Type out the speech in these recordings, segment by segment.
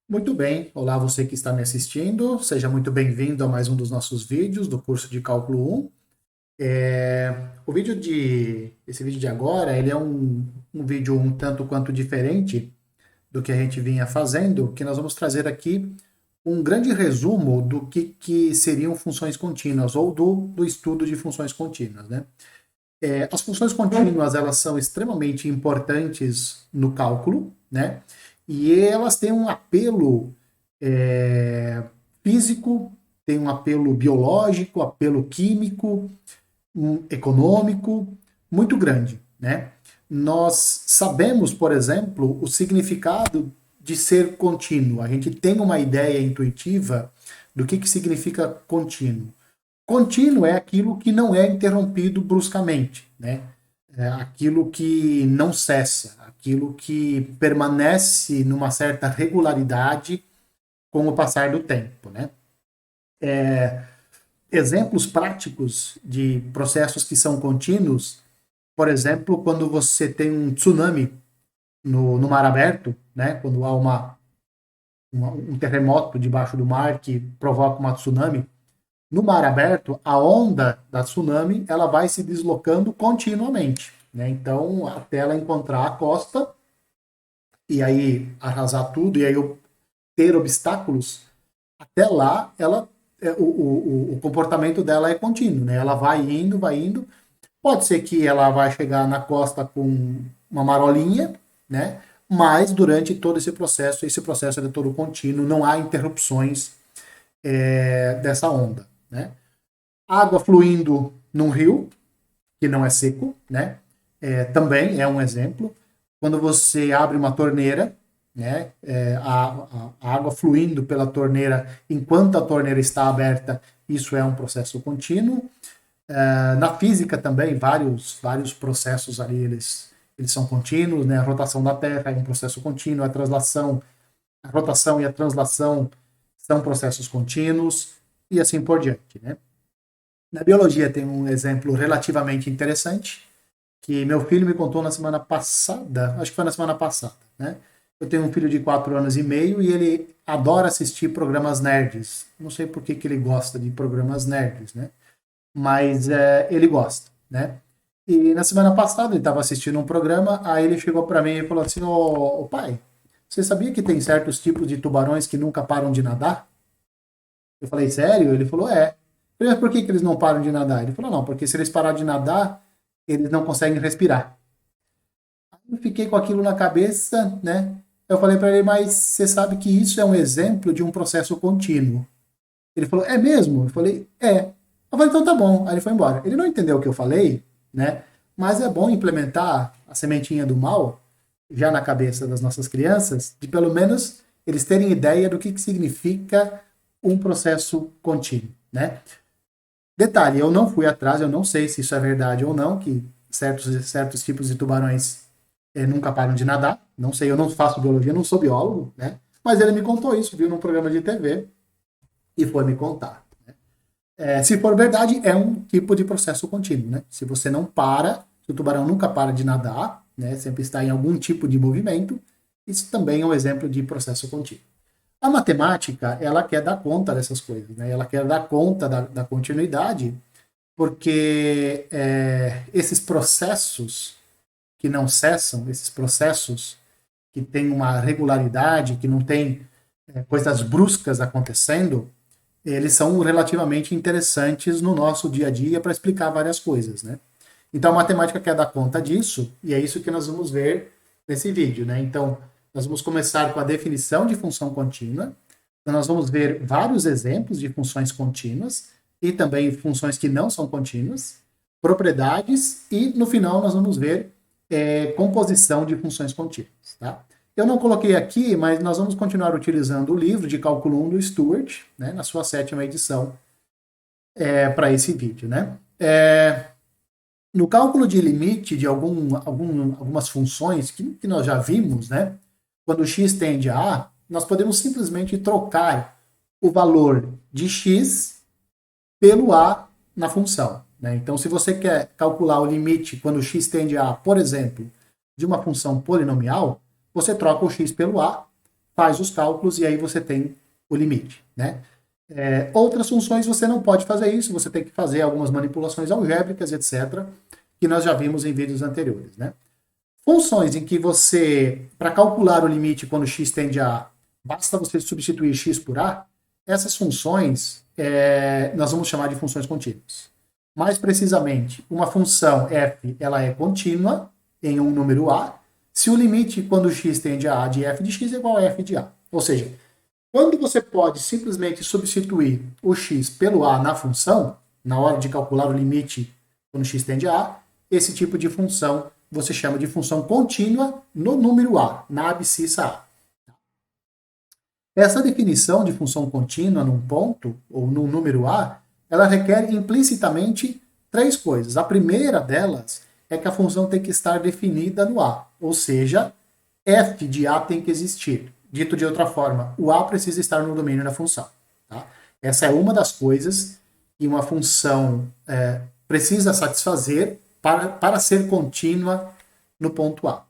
Muito bem, olá você que está me assistindo, seja muito bem-vindo a mais um dos nossos vídeos do curso de Cálculo 1. Esse vídeo de agora, ele é um vídeo um tanto quanto diferente do que a gente vinha fazendo, que nós vamos trazer aqui um grande resumo do que seriam funções contínuas ou do estudo de funções contínuas, né? As funções contínuas, elas são extremamente importantes no cálculo, né? E elas têm um apelo é, físico, têm um apelo biológico, apelo químico, econômico muito grande, né? Nós sabemos, por exemplo, o significado de ser contínuo. A gente tem uma ideia intuitiva do que significa contínuo. Contínuo é aquilo que não é interrompido bruscamente, né? É aquilo que não cessa, aquilo que permanece numa certa regularidade com o passar do tempo, né? Exemplos práticos de processos que são contínuos, por exemplo, quando você tem um tsunami no mar aberto, né? Quando há um terremoto debaixo do mar que provoca uma tsunami, no mar aberto, a onda da tsunami ela vai se deslocando continuamente, né? Então, até ela encontrar a costa e aí arrasar tudo e aí ter obstáculos, até lá o comportamento dela é contínuo, né? Ela vai indo, vai indo. Pode ser que ela vai chegar na costa com uma marolinha, né? Mas durante todo esse processo é todo contínuo, não há interrupções dessa onda, né? Água fluindo num rio, que não é seco, né? Também é um exemplo. Quando você abre uma torneira, né? A água fluindo pela torneira enquanto a torneira está aberta, isso é um processo contínuo. Na física também, vários processos ali, eles são contínuos, né? A rotação da Terra é um processo contínuo, a rotação e a translação são processos contínuos, e assim por diante, né? Na biologia tem um exemplo relativamente interessante, que meu filho me contou na semana passada, acho que foi na semana passada, né? Eu tenho um filho de 4 anos e meio e ele adora assistir programas nerds. Não sei por que ele gosta de programas nerds, né? Mas ele gosta, né? E na semana passada ele estava assistindo um programa, aí ele chegou para mim e falou assim: ô pai, você sabia que tem certos tipos de tubarões que nunca param de nadar? Eu falei, sério? Ele falou, é. Eu falei, mas por que eles não param de nadar? Ele falou, não, porque se eles pararem de nadar, eles não conseguem respirar. Eu fiquei com aquilo na cabeça, né? Eu falei para ele, mas você sabe que isso é um exemplo de um processo contínuo. Ele falou, é mesmo? Eu falei, é. Eu falei, então tá bom. Aí ele foi embora. Ele não entendeu o que eu falei, né? Mas é bom implementar a sementinha do mal já na cabeça das nossas crianças, de pelo menos eles terem ideia do que significa um processo contínuo, né? Detalhe, eu não fui atrás, eu não sei se isso é verdade ou não, que certos tipos de tubarões nunca param de nadar. Não sei, eu não faço biologia, não sou biólogo, né? Mas ele me contou isso, viu num programa de TV e foi me contar. Se for verdade, é um tipo de processo contínuo, né? Se você não para, se o tubarão nunca para de nadar, né? Sempre está em algum tipo de movimento, isso também é um exemplo de processo contínuo. A matemática, ela quer dar conta dessas coisas, né? Ela quer dar conta da continuidade, porque esses processos que não cessam, esses processos que têm uma regularidade, que não tem coisas bruscas acontecendo, eles são relativamente interessantes no nosso dia a dia para explicar várias coisas, né? Então a matemática quer dar conta disso, e é isso que nós vamos ver nesse vídeo, né? Então, nós vamos começar com a definição de função contínua, então nós vamos ver vários exemplos de funções contínuas e também funções que não são contínuas, propriedades e no final nós vamos ver composição de funções contínuas, tá? Eu não coloquei aqui, mas nós vamos continuar utilizando o livro de cálculo 1 do Stewart, né, na sua 7ª edição, para esse vídeo, né? No cálculo de limite de algumas funções que nós já vimos, né? Quando x tende a A, nós podemos simplesmente trocar o valor de x pelo A na função, né? Então, se você quer calcular o limite quando x tende a A, por exemplo, de uma função polinomial, você troca o x pelo A, faz os cálculos e aí você tem o limite, né? Outras funções você não pode fazer isso, você tem que fazer algumas manipulações algébricas, etc., que nós já vimos em vídeos anteriores, né? Funções em que você, para calcular o limite quando x tende a A, basta você substituir x por A, essas funções nós vamos chamar de funções contínuas. Mais precisamente, uma função f ela é contínua em um número A, se o limite quando x tende a de f de x é igual a f de A. Ou seja, quando você pode simplesmente substituir o x pelo A na função, na hora de calcular o limite quando x tende a A, esse tipo de função você chama de função contínua no número A, na abscissa A. Essa definição de função contínua num ponto, ou num número A, ela requer implicitamente três coisas. A primeira delas é que a função tem que estar definida no A, ou seja, f de A tem que existir. Dito de outra forma, o A precisa estar no domínio da função. Tá? Essa é uma das coisas que uma função precisa satisfazer para ser contínua no ponto A.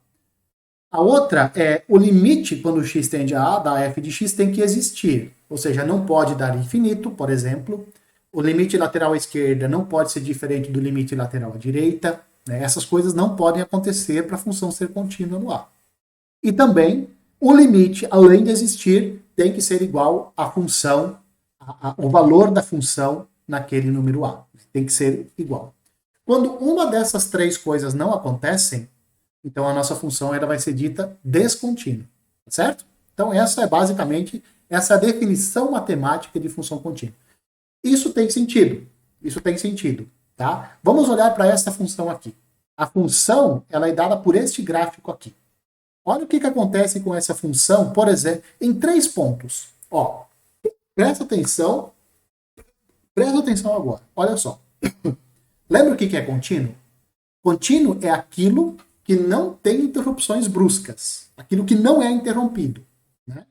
A outra é o limite, quando x tende a A, da f de x tem que existir. Ou seja, não pode dar infinito, por exemplo. O limite lateral à esquerda não pode ser diferente do limite lateral à direita. Né? Essas coisas não podem acontecer para a função ser contínua no A. E também, o limite, além de existir, tem que ser igual à função, o valor da função naquele número A. Tem que ser igual. Quando uma dessas três coisas não acontecem, então a nossa função ela vai ser dita descontínua, certo? Então essa é basicamente essa definição matemática de função contínua. Isso tem sentido, tá? Vamos olhar para essa função aqui. A função ela é dada por este gráfico aqui. Olha o que acontece com essa função, por exemplo, em 3 pontos. Ó, presta atenção agora. Olha só. Lembra o que é contínuo? Contínuo é aquilo que não tem interrupções bruscas, aquilo que não é interrompido. Né?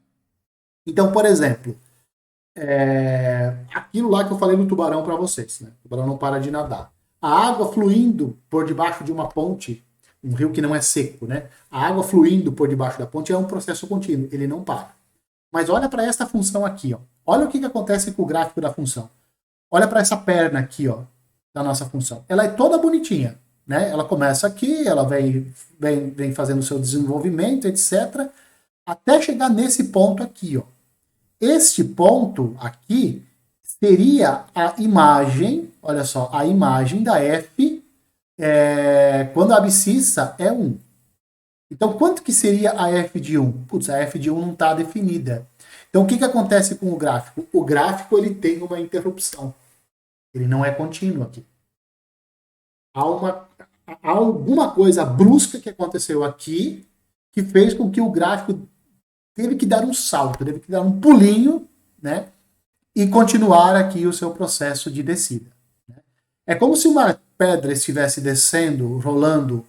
Então, por exemplo, aquilo lá que eu falei do tubarão para vocês. Né? O tubarão não para de nadar. A água fluindo por debaixo de uma ponte, um rio que não é seco, né? A água fluindo por debaixo da ponte é um processo contínuo, ele não para. Mas olha para essa função aqui, ó. Olha o que acontece com o gráfico da função. Olha para essa perna aqui, ó, da nossa função. Ela é toda bonitinha, né? Ela começa aqui, ela vem fazendo o seu desenvolvimento, etc., até chegar nesse ponto aqui, ó. Este ponto aqui seria a imagem, olha só, a imagem da f quando a abscissa é 1. Então, quanto que seria a f de 1? Putz, a f de 1 não está definida. Então, o que acontece com o gráfico? O gráfico ele tem uma interrupção. Ele não é contínuo aqui. Há alguma coisa brusca que aconteceu aqui que fez com que o gráfico teve que dar um salto, teve que dar um pulinho, né? E continuar aqui o seu processo de descida. É como se uma pedra estivesse descendo, rolando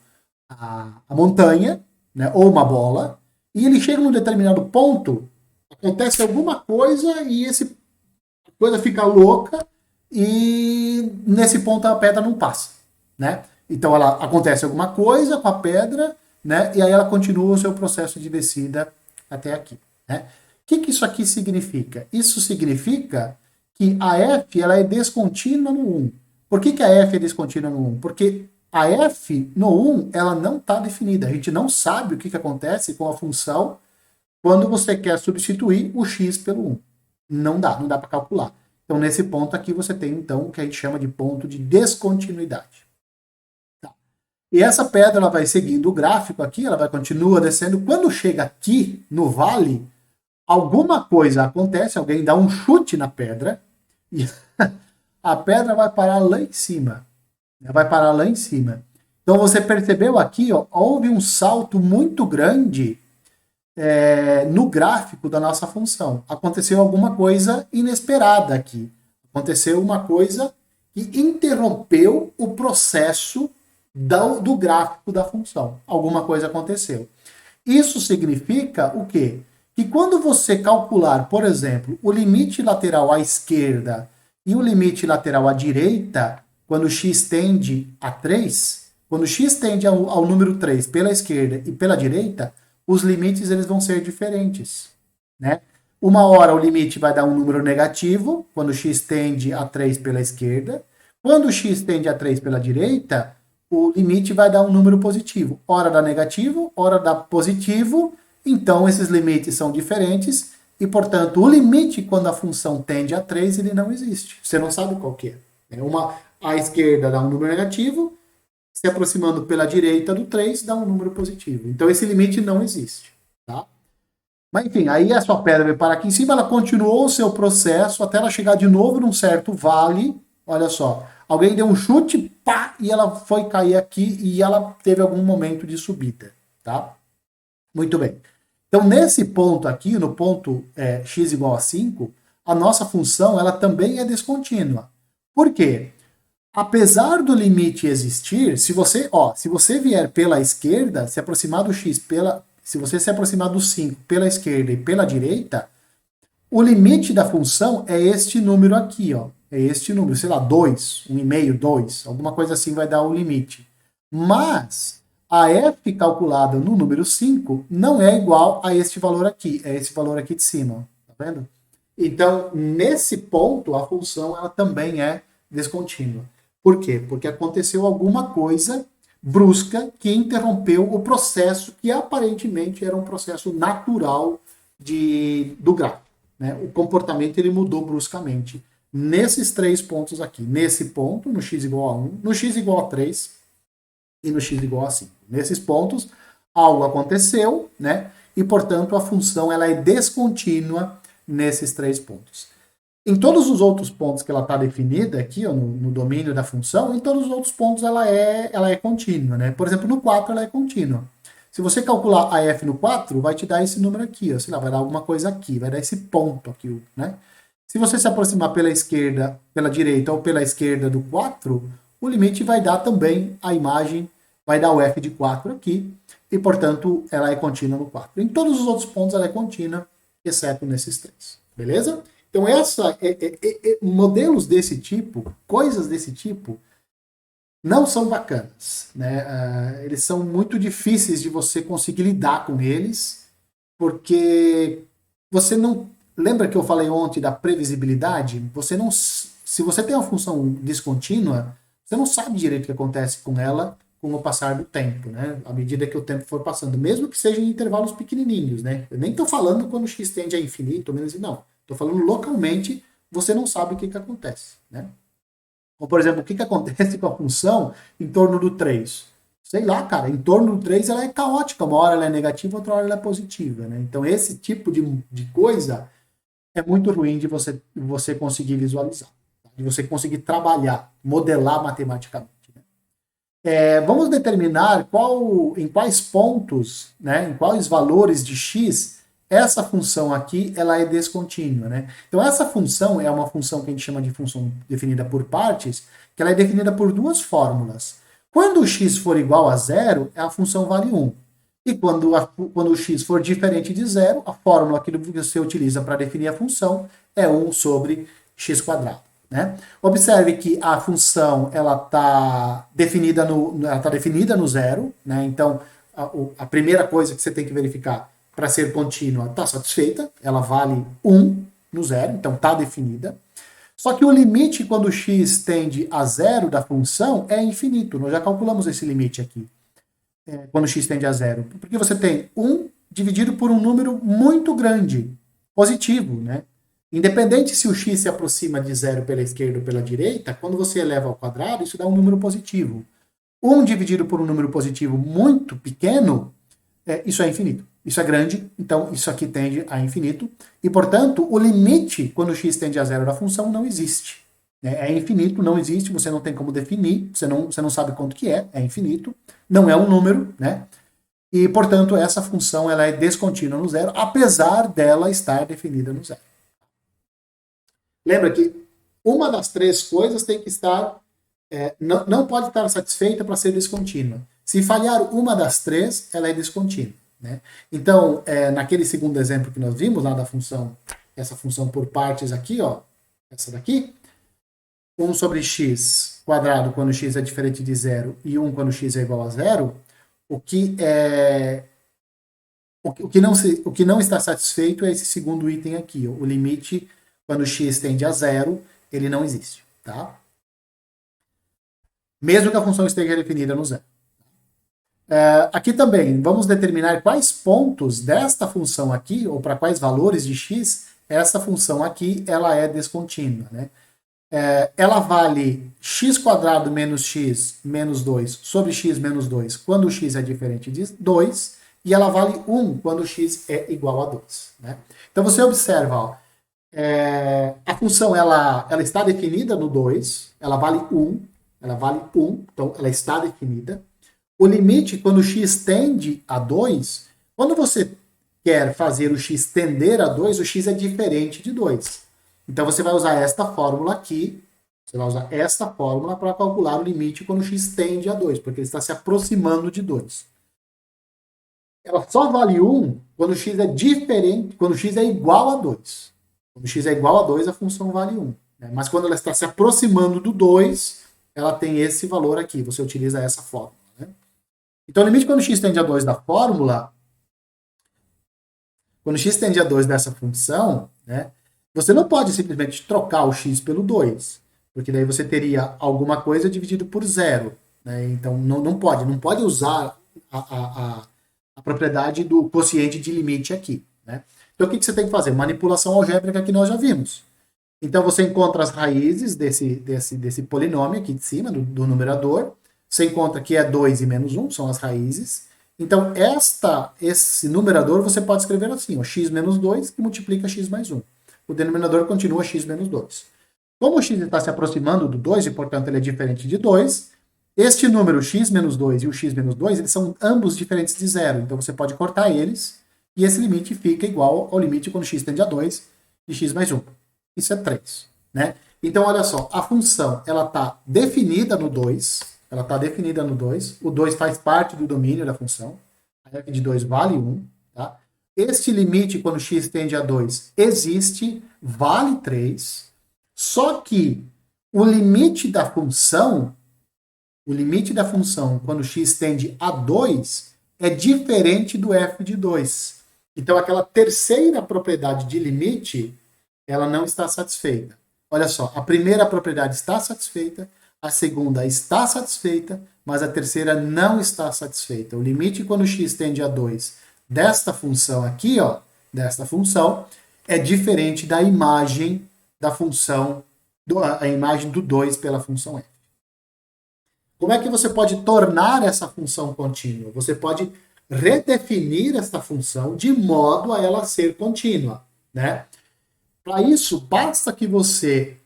a montanha, né, ou uma bola, e ele chega num determinado ponto, acontece alguma coisa e essa coisa fica louca e nesse ponto a pedra não passa, né? Então acontece alguma coisa com a pedra, né, e aí ela continua o seu processo de descida até aqui, né? O que isso aqui significa? Isso significa que a f ela é descontínua no 1. Por que a f é descontínua no 1? Porque a f no 1 ela não está definida. A gente não sabe o que acontece com a função quando você quer substituir o x pelo 1. Não dá para calcular. Então, nesse ponto aqui, você tem, então, o que a gente chama de ponto de descontinuidade. Tá. E essa pedra ela vai seguindo o gráfico aqui, ela vai continuar descendo. Quando chega aqui no vale, alguma coisa acontece, alguém dá um chute na pedra e a pedra vai parar lá em cima. Vai parar lá em cima. Então você percebeu aqui, ó, houve um salto muito grande no gráfico da nossa função. Aconteceu alguma coisa inesperada aqui. Aconteceu uma coisa que interrompeu o processo do gráfico da função. Alguma coisa aconteceu. Isso significa o quê? Que quando você calcular, por exemplo, o limite lateral à esquerda e o limite lateral à direita, quando x tende a 3, quando x tende ao número 3 pela esquerda e pela direita, os limites eles vão ser diferentes. né? Uma hora o limite vai dar um número negativo, quando x tende a 3 pela esquerda. Quando x tende a 3 pela direita, o limite vai dar um número positivo. Ora dá negativo, ora dá positivo. Então, esses limites são diferentes. E, portanto, o limite, quando a função tende a 3, ele não existe. Você não sabe qual que é. A esquerda dá um número negativo, se aproximando pela direita do 3, dá um número positivo. Então, esse limite não existe. Tá? Mas, enfim, aí a sua pedra veio parar aqui em cima, ela continuou o seu processo até ela chegar de novo num certo vale. Olha só, alguém deu um chute, pá, e ela foi cair aqui e ela teve algum momento de subida, tá? Muito bem. Então, nesse ponto aqui, no ponto x igual a 5, a nossa função ela também é descontínua. Por quê? Apesar do limite existir, se você vier pela esquerda, se aproximar do x se você se aproximar do 5 pela esquerda e pela direita, o limite da função é este número aqui, ó. É este número, sei lá, 2, 1,5, 2, alguma coisa assim vai dar o limite. Mas a f calculada no número 5 não é igual a este valor aqui, é esse valor aqui de cima, tá vendo? Então, nesse ponto, a função ela também é descontínua. Por quê? Porque aconteceu alguma coisa brusca que interrompeu o processo que aparentemente era um processo natural do gráfico. Né? O comportamento ele mudou bruscamente nesses três pontos aqui. Nesse ponto, no x igual a 1, no x igual a 3 e no x igual a 5. Nesses pontos, algo aconteceu, né? E, portanto, a função ela é descontínua nesses três pontos. Em todos os outros pontos que ela está definida aqui, ó, no domínio da função, em todos os outros pontos ela é contínua, né? Por exemplo, no 4 ela é contínua. Se você calcular a f no 4, vai te dar esse número aqui, ó, sei lá, vai dar alguma coisa aqui, vai dar esse ponto aqui, né? Se você se aproximar pela esquerda, pela direita ou pela esquerda do 4, o limite vai dar também a imagem, vai dar o f de 4 aqui, e, portanto, ela é contínua no 4. Em todos os outros pontos ela é contínua, exceto nesses três. Beleza? Então, modelos desse tipo, coisas desse tipo, não são bacanas. Né? Eles são muito difíceis de você conseguir lidar com eles, porque você não. Lembra que eu falei ontem da previsibilidade? Você não. Se você tem uma função descontínua, você não sabe direito o que acontece com ela com o passar do tempo, né? À medida que o tempo for passando, mesmo que seja em intervalos pequenininhos, né? Eu nem estou falando quando o x tende a infinito, ou menos, não. Estou falando localmente, você não sabe o que acontece, né? Ou, por exemplo, o que acontece com a função em torno do 3? Sei lá, cara, em torno do 3 ela é caótica, uma hora ela é negativa, outra hora ela é positiva, né? Então esse tipo de coisa é muito ruim de você conseguir visualizar, tá? De você conseguir trabalhar, modelar matematicamente. Vamos determinar em quais pontos, né, em quais valores de x essa função aqui ela é descontínua. Né? Então essa função é uma função que a gente chama de função definida por partes, que ela é definida por duas fórmulas. Quando o x for igual a zero, a função vale 1. E quando o x for diferente de zero, a fórmula que você utiliza para definir a função é 1 sobre x quadrado. Né? Observe que a função ela está definida no zero, né? Então a primeira coisa que você tem que verificar para ser contínua está satisfeita, ela vale 1 no zero, então está definida. Só que o limite quando x tende a zero da função é infinito. Nós já calculamos esse limite aqui, quando x tende a zero. Porque você tem 1 dividido por um número muito grande, positivo, né? Independente se o x se aproxima de zero pela esquerda ou pela direita, quando você eleva ao quadrado, isso dá um número positivo. 1 dividido por um número positivo muito pequeno, isso é infinito. Isso é grande, então isso aqui tende a infinito. E, portanto, o limite, quando o x tende a zero da função, não existe. É infinito, não existe, você não tem como definir, você não sabe quanto que é infinito, não é um número, né? E, portanto, essa função ela é descontínua no zero, apesar dela estar definida no zero. Lembra que uma das três coisas tem que estar, não pode estar satisfeita para ser descontínua. Se falhar uma das três, ela é descontínua. Né? Então, naquele segundo exemplo que nós vimos lá da função, essa função por partes aqui, ó, essa daqui, 1 sobre x quadrado quando x é diferente de zero e 1 quando x é igual a zero, o que o que não está satisfeito é esse segundo item aqui. Ó. O limite, quando x tende a zero, ele não existe. Tá? Mesmo que a função esteja definida no zero. Aqui também, vamos determinar quais pontos desta função aqui, ou para quais valores de x, essa função aqui ela é descontínua. Né? Ela vale x² menos x menos 2 sobre x menos 2 quando x é diferente de 2, e ela vale 1 quando x é igual a 2. Né? Então você observa, ó, a função ela está definida no 2, ela vale 1, então ela está definida. O limite, quando x tende a 2, quando você quer fazer o x tender a 2, o x é diferente de 2. Então você vai usar esta fórmula aqui, você vai usar esta fórmula para calcular o limite quando x tende a 2, porque ele está se aproximando de 2. Ela só vale 1 quando x é diferente, quando x é igual a 2. Quando x é igual a 2, a função vale 1. Né? Mas quando ela está se aproximando do 2, ela tem esse valor aqui, você utiliza essa fórmula. Né? Então o limite quando x tende a 2 da fórmula, quando x tende a 2 dessa função, né, você não pode simplesmente trocar o x pelo 2, porque daí você teria alguma coisa dividido por zero. Né? Então não pode usar a propriedade do quociente de limite aqui. Né? Então o que você tem que fazer? Manipulação algébrica que nós já vimos. Então você encontra as raízes desse polinômio aqui de cima, do numerador. Você encontra que é 2 e menos 1, são as raízes. Então esse numerador você pode escrever assim, ó, x menos 2 que multiplica x mais 1. O denominador continua x menos 2. Como o x está se aproximando do 2 e, portanto, ele é diferente de 2, este número x menos 2 e o x menos 2, eles são ambos diferentes de zero. Então você pode cortar eles e esse limite fica igual ao limite quando x tende a 2 de x mais 1. Isso é 3. Né? Então, olha só, a função ela está definida no 2, o 2 faz parte do domínio da função, a f de 2 vale 1, tá? Este limite, quando x tende a 2, existe, vale 3, só que o limite da função, quando x tende a 2, é diferente do f de 2. Então, aquela terceira propriedade de limite, ela não está satisfeita. Olha só, a primeira propriedade está satisfeita, a segunda está satisfeita, mas a terceira não está satisfeita. O limite quando x tende a 2 desta função aqui, ó, desta função, é diferente da imagem da função, a imagem do 2 pela função f. Como é que você pode tornar essa função contínua? Você pode redefinir esta função de modo a ela ser contínua, né? Para isso, basta que você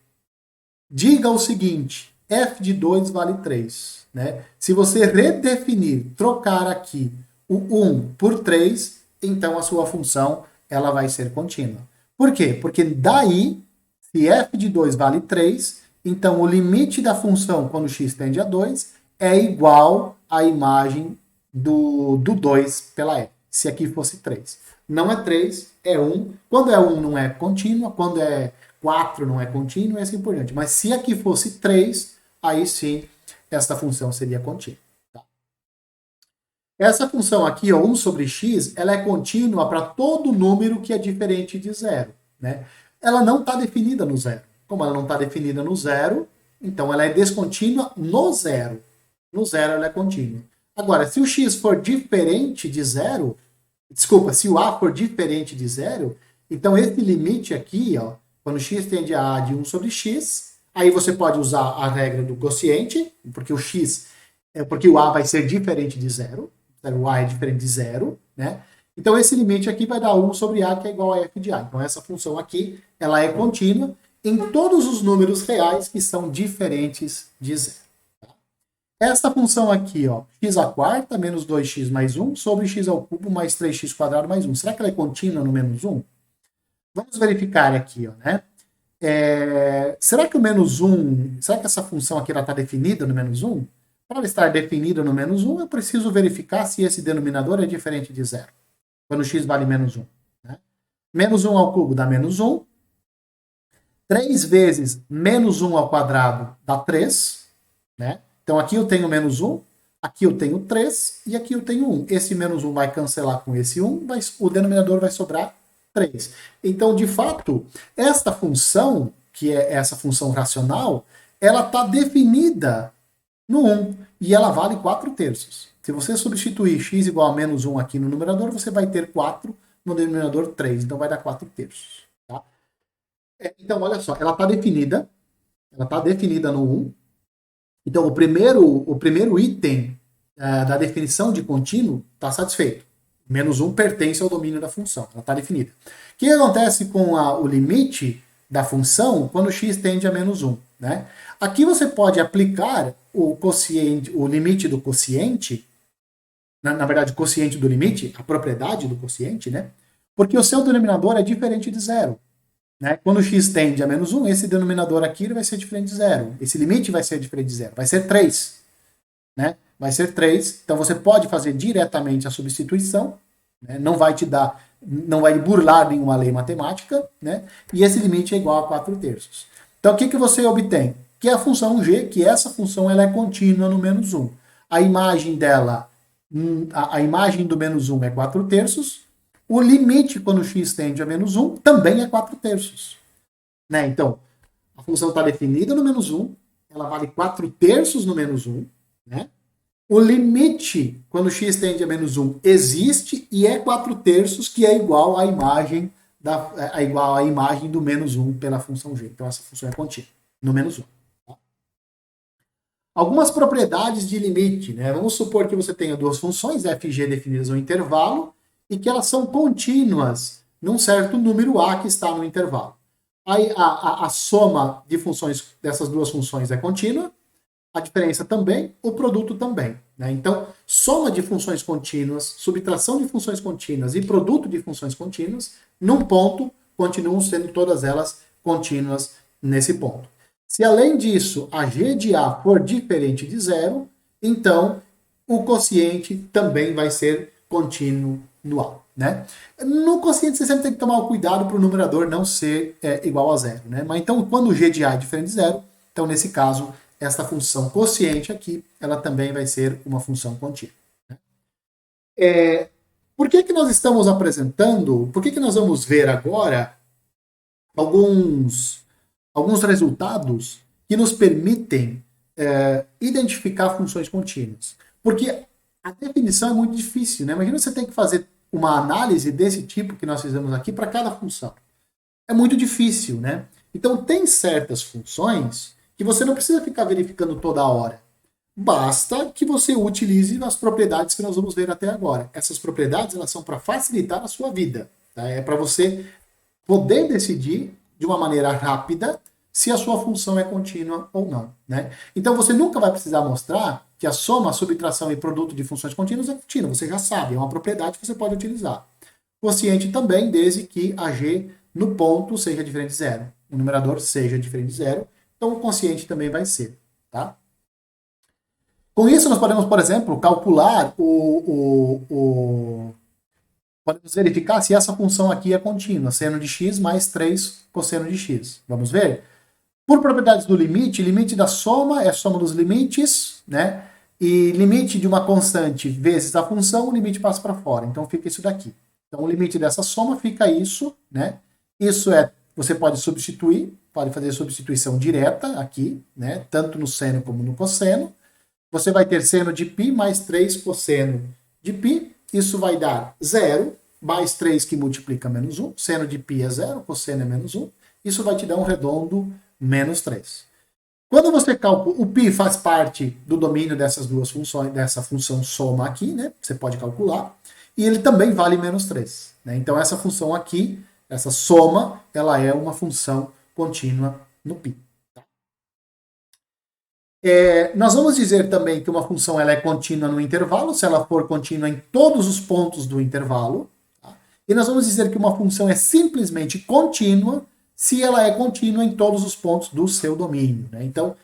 diga o seguinte, f de 2 vale 3. Né? Se você redefinir, trocar aqui o 1 por 3, então a sua função ela vai ser contínua. Por quê? Porque daí, se f de 2 vale 3, então o limite da função quando x tende a 2 é igual à imagem do 2 pela f, se aqui fosse 3. Não é 3, é 1. Quando é 1 não é contínua, quando é 4 não é contínua e assim por diante. Mas se aqui fosse 3, aí sim, esta função seria contínua. Tá? Essa função aqui, ó, 1 sobre x, ela é contínua para todo número que é diferente de zero. Né? Ela não está definida no zero. Como ela não está definida no zero, então ela é descontínua no zero. No zero ela é contínua. Agora, se o x for diferente de zero, desculpa, se o a for diferente de zero, então esse limite aqui, ó, quando x tende a a de 1 sobre x, aí você pode usar a regra do quociente, porque porque o a vai ser diferente de zero, o a é diferente de zero, né? Então esse limite aqui vai dar 1 sobre a, que é igual a f de a. Então essa função aqui, ela é contínua em todos os números reais que são diferentes de zero. Esta função aqui, ó, x² menos 2x mais 1 sobre x ao cubo mais 3x² mais 1. Será que ela é contínua no menos 1? Vamos verificar aqui, ó, né? Será que o menos 1, será que essa função aqui está definida no menos 1? Para ela estar definida no menos 1, eu preciso verificar se esse denominador é diferente de zero, quando x vale menos 1. Né? Menos 1 ao cubo dá menos 1. 3 vezes menos 1 ao quadrado dá 3, né? Então aqui eu tenho menos 1, Aqui eu tenho 3 e aqui eu tenho 1. Esse menos 1 vai cancelar com esse 1, o denominador vai sobrar 3. Então, de fato, esta função, que é essa função racional, ela está definida no 1 e ela vale 4 terços. Se você substituir x igual a menos 1 aqui no numerador, você vai ter 4, no denominador 3, então vai dar 4 terços. Tá? Então, olha só, ela está definida no 1. Então, o primeiro item da definição de contínuo está satisfeito. Menos 1 pertence ao domínio da função, ela está definida. O que acontece com o limite da função quando x tende a menos 1? Né? Aqui você pode aplicar o limite do quociente, na verdade, o quociente do limite, a propriedade do quociente, né? Porque o seu denominador é diferente de zero. Né? Quando x tende a menos 1, esse denominador aqui vai ser diferente de zero. Esse limite vai ser diferente de zero. Vai ser 3. Né? Vai ser 3. Então você pode fazer diretamente a substituição. Né? Não vai te dar, não vai burlar nenhuma lei matemática. Né? E esse limite é igual a 4 terços. Então o que você obtém? Que a função g, que essa função ela é contínua no menos 1. A imagem dela, a imagem do menos 1 é 4 terços. O limite, quando x tende a menos 1, também é 4 terços. Né? Então, a função está definida no menos 1, ela vale 4 terços no menos 1. Né? O limite, quando x tende a menos 1, existe e é 4 terços, que é igual à imagem, do menos 1 pela função g. Então, essa função é contínua, no menos 1. Tá? Algumas propriedades de limite. Né? Vamos supor que você tenha duas funções, f e g definidas no intervalo, e que elas são contínuas num certo número a que está no intervalo. Aí a soma de funções dessas duas funções é contínua, a diferença também, o produto também. Né? Então, soma de funções contínuas, subtração de funções contínuas e produto de funções contínuas, num ponto, continuam sendo todas elas contínuas nesse ponto. Se além disso a g de a for diferente de zero, então o quociente também vai ser contínuo no A. Né? No quociente você sempre tem que tomar o cuidado para o numerador não ser igual a zero. Né? Mas então, quando o g de a é diferente de zero, então nesse caso, essa função quociente aqui, ela também vai ser uma função contínua. Né? Por que nós estamos apresentando, por que nós vamos ver agora alguns resultados que nos permitem identificar funções contínuas? Porque a definição é muito difícil, né? Imagina você tem que fazer uma análise desse tipo que nós fizemos aqui para cada função. É muito difícil, né? Então, tem certas funções que você não precisa ficar verificando toda hora. Basta que você utilize as propriedades que nós vamos ver até agora. Essas propriedades, elas são para facilitar a sua vida. Tá? É para você poder decidir de uma maneira rápida se a sua função é contínua ou não. Né? Então, você nunca vai precisar mostrar que a soma, a subtração e produto de funções contínuas é contínua. Você já sabe, é uma propriedade que você pode utilizar. Quociente também, desde que a g no ponto seja diferente de zero. O numerador seja diferente de zero. Então, o quociente também vai ser. Tá? Com isso, nós podemos, por exemplo, calcular podemos verificar se essa função aqui é contínua. Seno de x mais 3 cosseno de x. Vamos ver? Por propriedades do limite, limite da soma é a soma dos limites, né? E limite de uma constante vezes a função, o limite passa para fora. Então fica isso daqui. Então o limite dessa soma fica isso, né? Isso você pode substituir, pode fazer substituição direta aqui, né? Tanto no seno como no cosseno. Você vai ter seno de π mais 3 cosseno de π. Isso vai dar 0, mais 3 que multiplica menos 1. Seno de π é 0, cosseno é menos 1. Isso vai te dar um redondo menos 3. Quando você calcula, o π faz parte do domínio dessas duas funções, dessa função soma aqui, né? Você pode calcular. E ele também vale menos 3. Né? Então essa função aqui, essa soma, ela é uma função contínua no π. Tá? Nós vamos dizer também que uma função ela é contínua no intervalo, se ela for contínua em todos os pontos do intervalo. Tá? E nós vamos dizer que uma função é simplesmente contínua se ela é contínua em todos os pontos do seu domínio. Né? Então,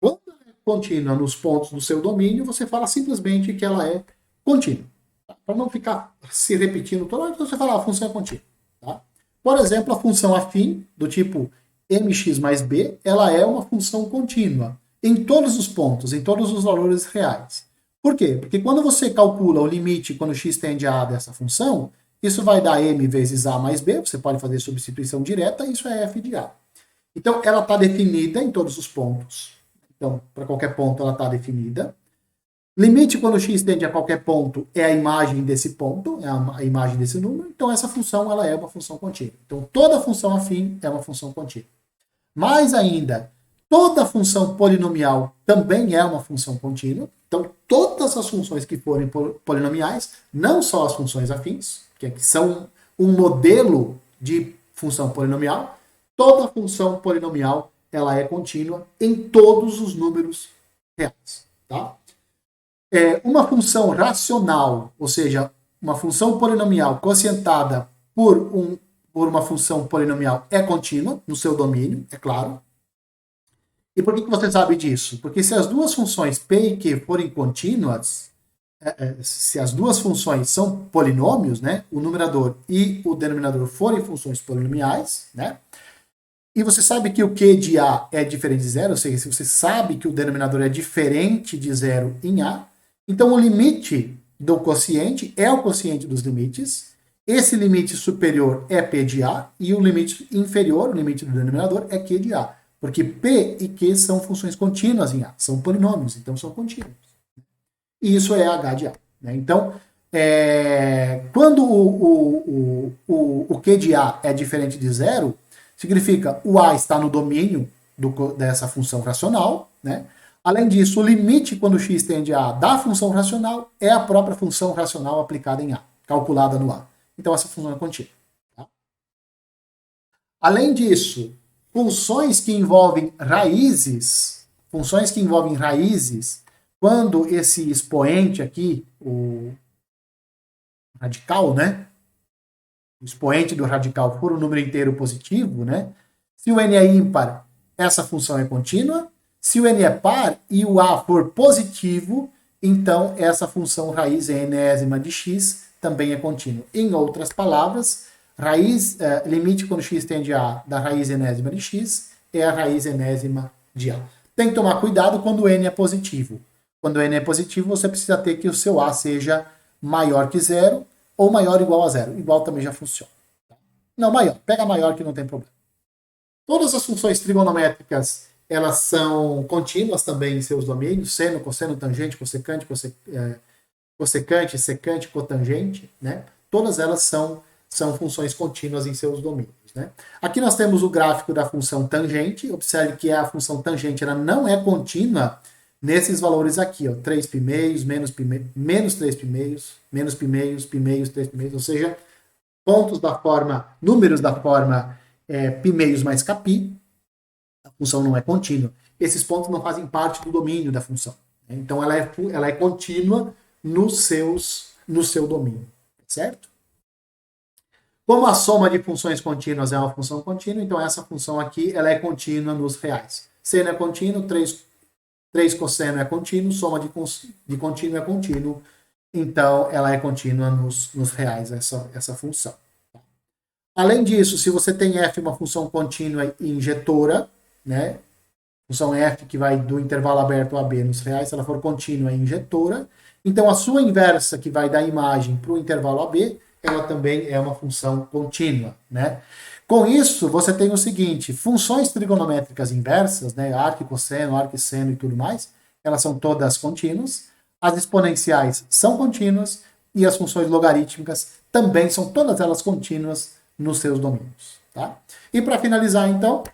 quando ela é contínua nos pontos do seu domínio, você fala simplesmente que ela é contínua. Tá? Para não ficar se repetindo toda hora, você fala a função é contínua. Tá? Por exemplo, a função afim, do tipo mx mais b, ela é uma função contínua em todos os pontos, em todos os valores reais. Por quê? Porque quando você calcula o limite quando x tende a dessa função, isso vai dar m vezes a mais b, você pode fazer substituição direta, isso é f de a. Então, ela está definida em todos os pontos. Então, para qualquer ponto, ela está definida. Limite quando x tende a qualquer ponto é a imagem desse ponto, é a imagem desse número. Então, essa função ela é uma função contínua. Então, toda função afim é uma função contínua. Mais ainda, toda função polinomial também é uma função contínua. Então, todas as funções que forem polinomiais, não só as funções afins, que são um modelo de função polinomial, toda função polinomial ela é contínua em todos os números reais. Tá? Uma função racional, ou seja, uma função polinomial quocientada por uma função polinomial é contínua no seu domínio, é claro. E por que você sabe disso? Porque se as duas funções P e Q forem contínuas, se as duas funções são polinômios, né, o numerador e o denominador forem funções polinomiais, né, e você sabe que o Q de A é diferente de zero, ou seja, se você sabe que o denominador é diferente de zero em A, então o limite do quociente é o quociente dos limites, esse limite superior é P de A, e o limite inferior, o limite do denominador, é Q de A. Porque P e Q são funções contínuas em A, são polinômios, então são contínuos. E isso é H de A. Né? Então, quando o Q de A é diferente de zero, significa o A está no domínio dessa função racional. Né? Além disso, o limite quando x tende a A da função racional é a própria função racional aplicada em A, calculada no A. Então, essa função é contínua. Tá? Além disso, funções que envolvem raízes, quando esse expoente aqui, o radical, né? O expoente do radical for um número inteiro positivo, né? Se o n é ímpar, essa função é contínua. Se o n é par e o a for positivo, então essa função raiz enésima de x também é contínua. Em outras palavras, limite quando x tende a A da raiz enésima de x é a raiz enésima de A. Tem que tomar cuidado quando o n é positivo. Quando o n é positivo, você precisa ter que o seu A seja maior que zero ou maior ou igual a zero. Igual também já funciona. Não, maior. Pega maior que não tem problema. Todas as funções trigonométricas, elas são contínuas também em seus domínios, seno, cosseno, tangente, cossecante, secante, cotangente, né? Todas elas são funções contínuas em seus domínios. Né? Aqui nós temos o gráfico da função tangente. Observe que a função tangente ela não é contínua nesses valores aqui, ó, 3 π meios, menos 3 π meios, menos π meios, 3 π meios, ou seja, números da forma π meios mais κ, a função não é contínua. Esses pontos não fazem parte do domínio da função. Né? Então ela é contínua no seu domínio, certo? Como a soma de funções contínuas é uma função contínua, então essa função aqui ela é contínua nos reais. Seno é contínuo, 3 cosseno é contínuo, soma de contínuo é contínuo, então ela é contínua nos reais, essa função. Além disso, se você tem f uma função contínua e injetora, né, função f que vai do intervalo aberto a b nos reais, se ela for contínua e injetora, então a sua inversa que vai da imagem para o intervalo AB, ela também é uma função contínua. Né? Com isso, você tem o seguinte, funções trigonométricas inversas, né, arco e cosseno, arco e seno e tudo mais, elas são todas contínuas, as exponenciais são contínuas e as funções logarítmicas também são todas elas contínuas nos seus domínios. Tá? E para finalizar, então,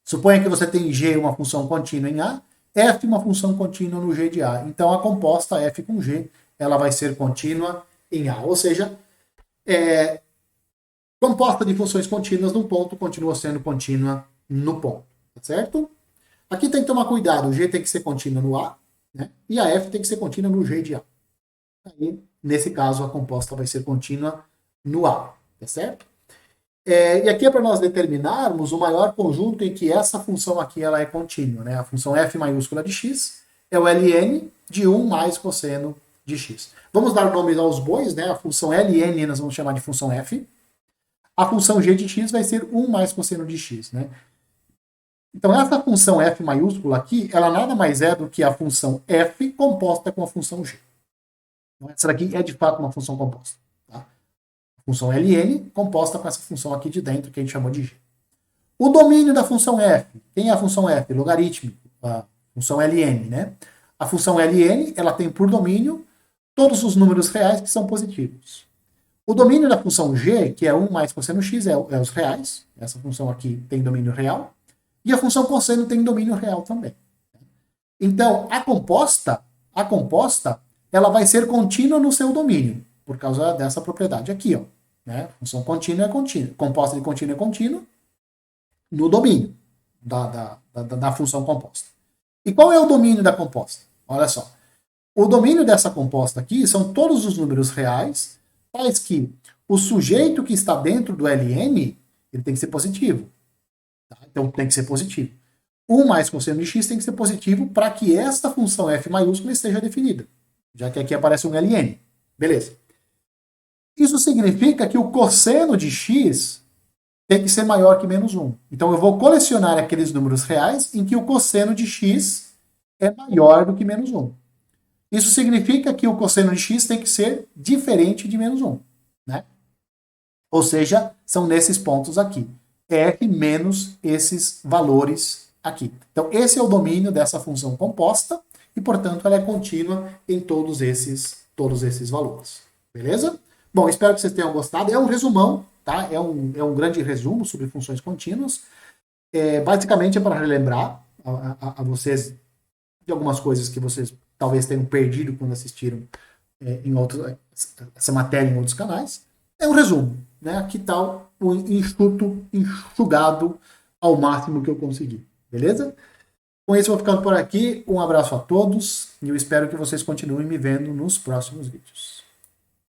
suponha que você tem G uma função contínua em A, F uma função contínua no G de A. Então, a composta F com G, ela vai ser contínua em A. Ou seja, composta de funções contínuas num ponto continua sendo contínua no ponto. Tá certo? Aqui tem que tomar cuidado. O G tem que ser contínua no A, né? E a F tem que ser contínua no G de A. Aí, nesse caso, a composta vai ser contínua no A. Tá certo? E aqui é para nós determinarmos o maior conjunto em que essa função aqui ela é contínua. Né? A função f maiúscula de x é o ln de 1 mais cosseno de x. Vamos dar nomes aos bois, né? A função ln nós vamos chamar de função f. A função g de x vai ser 1 mais cosseno de x. Né? Então, essa função f maiúscula aqui, ela nada mais é do que a função f composta com a função g. Então, essa daqui é de fato uma função composta. Tá? A função ln composta com essa função aqui de dentro que a gente chamou de g. O domínio da função f. Quem é a função f? Logarítmico. A função ln, né? A função ln, ela tem por domínio todos os números reais que são positivos. O domínio da função g, que é 1 mais cosseno x, é os reais. Essa função aqui tem domínio real. E a função cosseno tem domínio real também. Então, a composta, ela vai ser contínua no seu domínio, por causa dessa propriedade aqui, ó. Né? Função contínua é contínua. Composta de contínuo é contínuo no domínio da função composta. E qual é o domínio da composta? Olha só. O domínio dessa composta aqui são todos os números reais, tais que o sujeito que está dentro do ln, ele tem que ser positivo. Tá? Então tem que ser positivo. 1 mais cosseno de x tem que ser positivo para que esta função f maiúscula esteja definida, já que aqui aparece um ln. Beleza. Isso significa que o cosseno de x tem que ser maior que menos 1. Então eu vou colecionar aqueles números reais em que o cosseno de x é maior do que menos 1. Isso significa que o cosseno de x tem que ser diferente de menos 1. Né? Ou seja, são nesses pontos aqui. F menos esses valores aqui. Então, esse é o domínio dessa função composta e, portanto, ela é contínua em todos esses valores. Beleza? Bom, espero que vocês tenham gostado. É um resumão, tá? É um grande resumo sobre funções contínuas. Basicamente é para relembrar a vocês de algumas coisas que vocês talvez tenham perdido quando assistiram essa matéria em outros canais. É um resumo, né? Que tal o enxugado ao máximo que eu consegui, beleza? Com isso eu vou ficando por aqui. Um abraço a todos e eu espero que vocês continuem me vendo nos próximos vídeos.